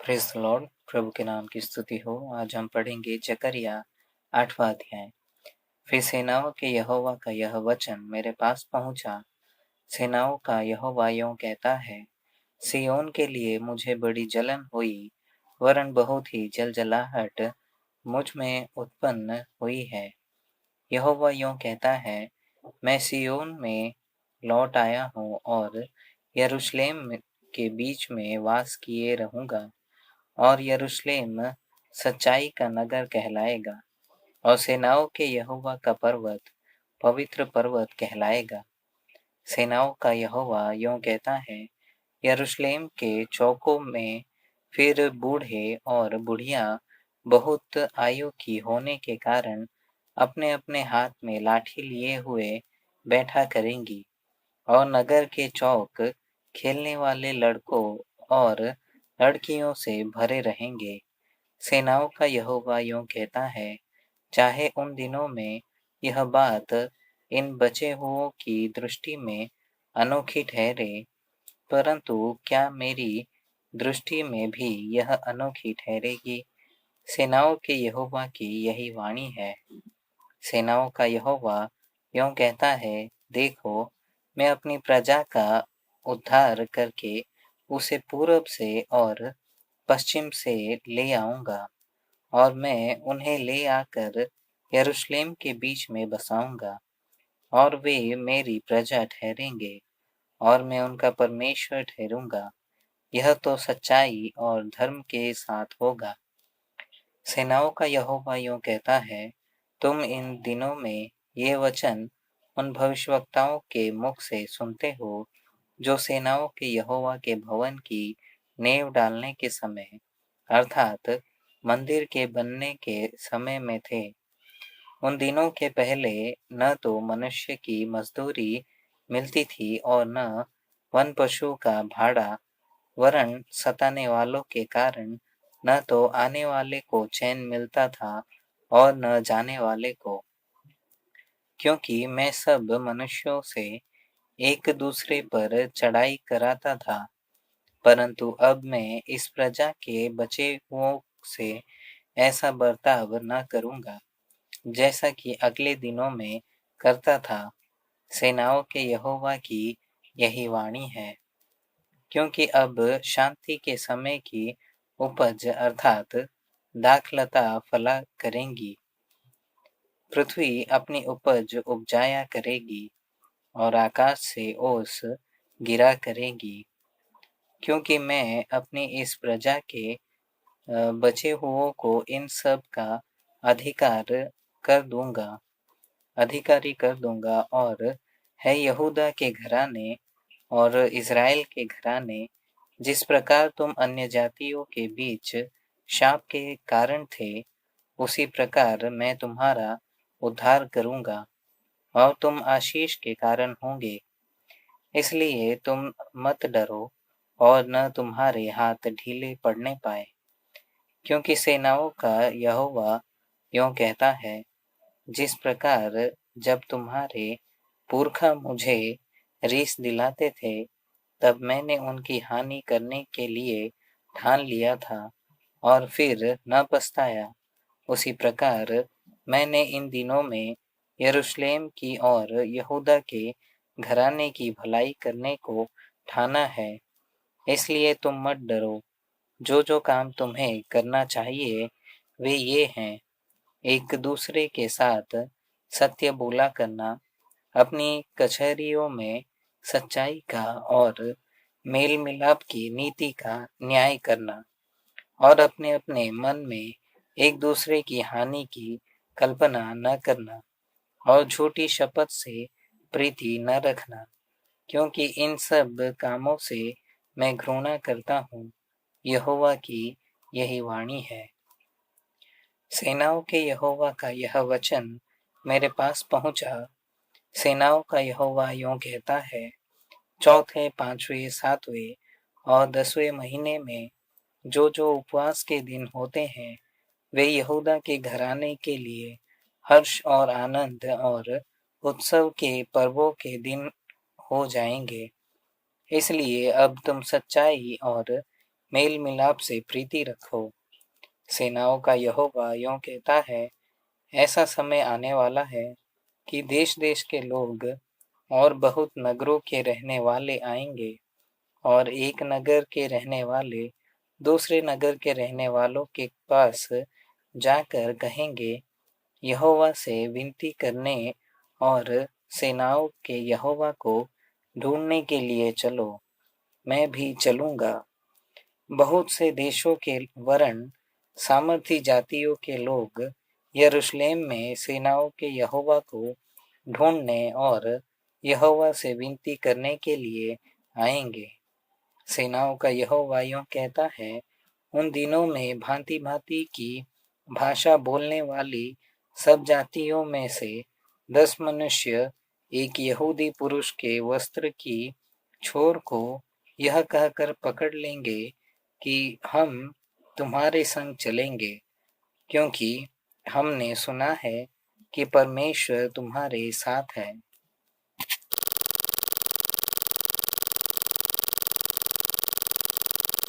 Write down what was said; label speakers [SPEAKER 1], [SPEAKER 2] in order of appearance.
[SPEAKER 1] Praise the Lord. प्रभु के नाम की स्तुति हो। आज हम पढ़ेंगे जकरिया 8वां अध्याय। फिर सेनाओं के यहोवा का यह वचन मेरे पास पहुंचा। सेनाओं का यहोवा यों कहता है, सिय्योन के लिए मुझे बड़ी जलन हुई, वरन बहुत ही जलजलाहट मुझ में उत्पन्न हुई है। यहोवा यों कहता है, मैं सिय्योन में लौट आया हूँ और यरूशलेम के बीच में वास किए रहूँगा, और यरूशलेम सच्चाई का नगर कहलाएगा, और सेनाओं के यहोवा का पर्वत पवित्र पर्वत कहलाएगा। सेनाओं का यहोवा यों कहता है, यरूशलेम के चौकों में फिर बूढ़े और बुढ़िया बहुत आयु की होने के कारण अपने अपने हाथ में लाठी लिए हुए बैठा करेंगी, और नगर के चौक खेलने वाले लड़कों और लड़कियों से भरे रहेंगे। सेनाओं का यहोवा यों कहता है, चाहे उन दिनों में यह बात इन बचे हुओं की दृष्टि में अनोखी ठहरे, परंतु क्या मेरी दृष्टि में भी यह अनोखी ठहरेगी? सेनाओं के यहोवा की यही वाणी है। सेनाओं का यहोवा यों कहता है, देखो, मैं अपनी प्रजा का उद्धार करके उसे पूरब से और पश्चिम से ले आऊंगा, और मैं उन्हें ले आकर यरूशलेम के बीच में बसाऊंगा, और वे मेरी प्रजा ठहरेंगे, और मैं उनका परमेश्वर ठहरूंगा। यह तो सच्चाई और धर्म के साथ होगा। सेनाओं का यहोवा यों कहता है, तुम इन दिनों में ये वचन उन भविष्यवक्ताओं के मुख से सुनते हो, जो सेनाओं के यहोवा के भवन की नींव डालने के समय अर्थात मंदिर के बनने के समय में थे। उन दिनों के पहले न तो मनुष्य की मजदूरी मिलती थी और न वन पशु का भाड़ा, वरन सताने वालों के कारण न तो आने वाले को चैन मिलता था और न जाने वाले को, क्योंकि मैं सब मनुष्यों से एक दूसरे पर चढ़ाई कराता था। परंतु अब मैं इस प्रजा के बचे हुओं से ऐसा बर्ताव न करूंगा, जैसा कि अगले दिनों में करता था। सेनाओं के यहोवा की यही वाणी है। क्योंकि अब शांति के समय की उपज अर्थात दाखलता फला करेंगी, पृथ्वी अपनी उपज उपजाया करेगी, और आकाश से ओस गिरा करेगी। क्योंकि मैं अपनी इस प्रजा के बचे हुओं को इन सब का अधिकार कर दूंगा अधिकारी कर दूंगा, और है यहूदा के घराने और इज़राइल के घराने, जिस प्रकार तुम अन्य जातियों के बीच शाप के कारण थे, उसी प्रकार मैं तुम्हारा उद्धार करूंगा, और तुम आशीष के कारण होंगे। इसलिए तुम मत डरो, और न तुम्हारे हाथ ढीले पड़ने पाए। क्योंकि सेनाओं का यहोवा यों कहता है, जिस प्रकार जब तुम्हारे पुरखा मुझे रीस दिलाते थे, तब मैंने उनकी हानि करने के लिए ठान लिया था और फिर न पछताया, उसी प्रकार मैंने इन दिनों में यरूशलेम की और यहूदा के घराने की भलाई करने को ठाना है। इसलिए तुम मत डरो। जो काम तुम्हें करना चाहिए वे ये हैं, एक दूसरे के साथ सत्य बोला करना, अपनी कचहरियों में सच्चाई का और मेल मिलाप की नीति का न्याय करना, और अपने अपने मन में एक दूसरे की हानि की कल्पना न करना, और झूठी शपथ से प्रीति न रखना, क्योंकि इन सब कामों से मैं घृणा करता हूँ। यहोवा की यही वाणी है। सेनाओं के यहोवा का यह वचन मेरे पास पहुंचा। सेनाओं का यहोवा यों कहता है, चौथे, पांचवें, सातवें और 10वें महीने में जो उपवास के दिन होते हैं, वे यहूदा के घराने के लिए हर्ष और आनंद और उत्सव के पर्वों के दिन हो जाएंगे। इसलिए अब तुम सच्चाई और मेल मिलाप से प्रीति रखो। सेनाओं का यहोवा यों कहता है, ऐसा समय आने वाला है कि देश-देश के लोग और बहुत नगरों के रहने वाले आएंगे, और एक नगर के रहने वाले दूसरे नगर के रहने वालों के पास जाकर कहेंगे, यहोवा से विनती करने और सेनाओं के यहोवा को ढूंढने के लिए चलो। मैं भी चलूंगा। बहुत से देशों के वरन सामर्थी जातियों के लोग यरूशलेम में सेनाओं के यहोवा को ढूंढने और यहोवा से विनती करने के लिए आएंगे। सेनाओं का यहोवा यूं कहता है, उन दिनों में भांति भांति की भाषा बोलने वाली सब जातियों में से 10 मनुष्य एक यहूदी पुरुष के वस्त्र की छोर को यह कहकर पकड़ लेंगे कि हम तुम्हारे संग चलेंगे, क्योंकि हमने सुना है कि परमेश्वर तुम्हारे साथ है।